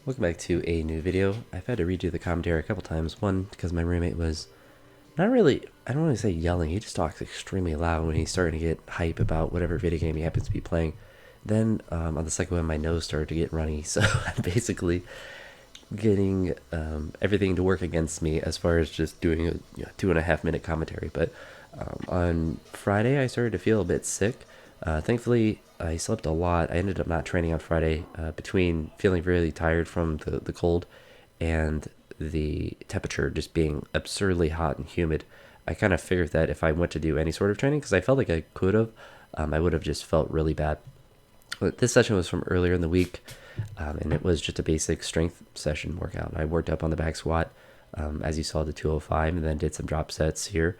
Welcome back to a new video. I've had to redo the commentary a couple times. One, because my roommate was not really, I don't want to say yelling, he just talks extremely loud when he's starting to get hype about whatever video game he happens to be playing. Then on the second one, my nose started to get runny, so I'm basically getting everything to work against me as far as just doing a 2.5 minute commentary. But on Friday, I started to feel a bit sick. Thankfully, I slept a lot. I ended up not training on Friday between feeling really tired from the cold and the temperature just being absurdly hot and humid. I kind of figured that if I went to do any sort of training, because I felt like I could have, I would have just felt really bad. But this session was from earlier in the week, and it was just a basic strength session workout. I worked up on the back squat, as you saw, the 205, and then did some drop sets here,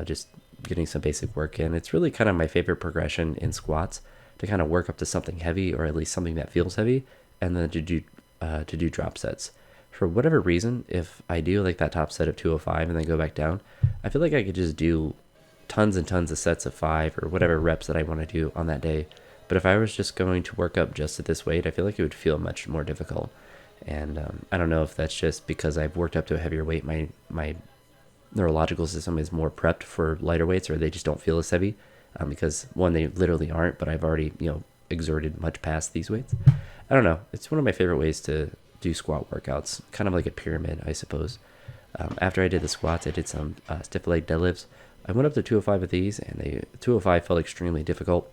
just getting some basic work in. It's really kind of my favorite progression in squats, to kind of work up to something heavy, or at least something that feels heavy, and then to do drop sets. For whatever reason, if I do like that top set of 205 and then go back down, I feel like I could just do tons and tons of sets of 5 or whatever reps that I want to do on that day. But if I was just going to work up just at this weight, I feel like it would feel much more difficult. And I don't know if that's just because I've worked up to a heavier weight, my neurological system is more prepped for lighter weights, or they just don't feel as heavy, because one, they literally aren't, but I've already exerted much past these weights. I don't know, it's one of my favorite ways to do squat workouts, kind of like a pyramid, I suppose. After I did the squats, I did some stiff leg deadlifts. I went up to 205 with these, and the 205 felt extremely difficult,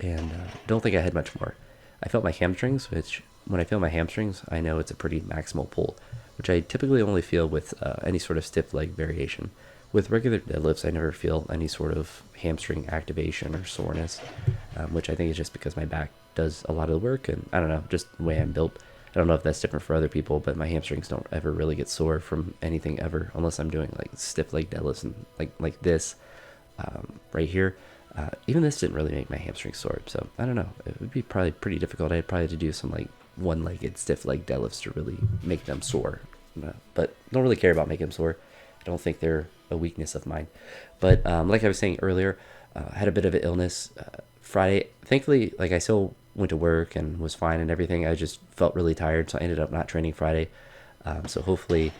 and don't think I had much more. I felt my hamstrings, which when I feel my hamstrings, I know it's a pretty maximal pull, which I typically only feel with any sort of stiff leg variation. With regular deadlifts, I never feel any sort of hamstring activation or soreness, which I think is just because my back does a lot of the work, and I don't know, just the way I'm built. I don't know if that's different for other people, but my hamstrings don't ever really get sore from anything ever, unless I'm doing like stiff leg deadlifts and like this right here. Even this didn't really make my hamstrings sore, so I don't know. It would be probably pretty difficult. I'd probably have to do some like one-legged stiff leg deadlifts to really make them sore. But don't really care about making them sore. I don't think they're a weakness of mine. But like I was saying earlier, I had a bit of an illness Friday. Thankfully, like I still went to work and was fine and everything. I just felt really tired, so I ended up not training Friday. So hopefully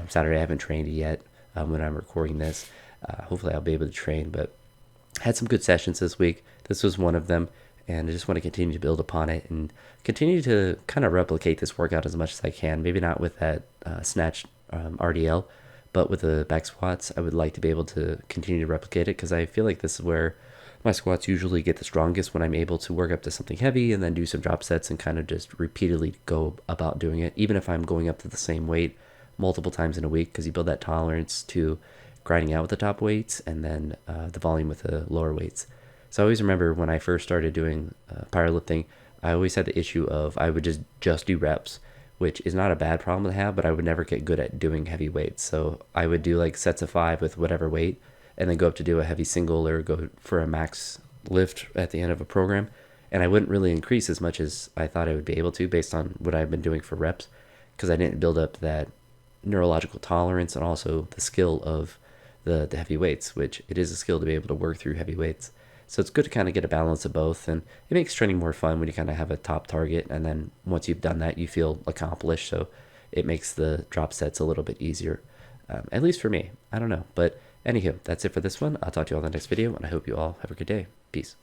Saturday I haven't trained yet when I'm recording this. Hopefully I'll be able to train, but had some good sessions this week. This was one of them, and I just want to continue to build upon it and continue to kind of replicate this workout as much as I can. Maybe not with that snatch RDL, but with the back squats, I would like to be able to continue to replicate it, because I feel like this is where my squats usually get the strongest, when I'm able to work up to something heavy and then do some drop sets and kind of just repeatedly go about doing it, even if I'm going up to the same weight multiple times in a week, because you build that tolerance to grinding out with the top weights and then the volume with the lower weights. So I always remember when I first started doing powerlifting, I always had the issue of I would just do reps, which is not a bad problem to have, but I would never get good at doing heavy weights. So I would do like sets of 5 with whatever weight, and then go up to do a heavy single or go for a max lift at the end of a program. And I wouldn't really increase as much as I thought I would be able to based on what I've been doing for reps, because I didn't build up that neurological tolerance and also the skill of the heavy weights, which it is a skill to be able to work through heavy weights. So it's good to kind of get a balance of both, and it makes training more fun when you kind of have a top target, and then once you've done that, you feel accomplished. So it makes the drop sets a little bit easier, at least for me. I don't know, but anywho, that's it for this one. I'll talk to you all in the next video, and I hope you all have a good day. Peace.